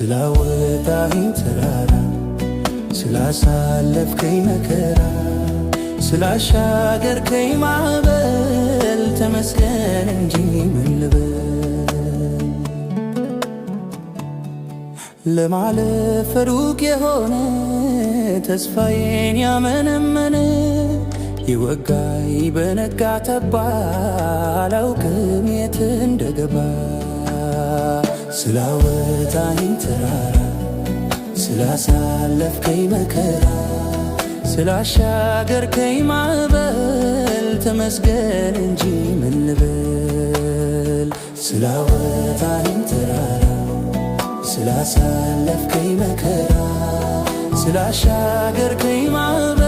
ስላወጣኸኝ ተራራ ስላሳለፍከኝ መከራ ስላሻገርከኝ ማዕበል ተመስገን እንጂ ምን ልበል። ለማለፍ ሩቅ የሆነ ተስፋዬን ያመነመነ ይወጋኝ በነጋ ተባ አላውቅም የት እንደገባ። ስላወጣኸኝ ተራራ ስላሳለፍከኝ መከራ ስላሻገርከኝ ማዕበል ተመስገን እንጂ ምን ልበል። ስላወጣኸኝ ተራራ ስላሳለፍከኝ መከራ ስላሻገርከኝ ማዕበል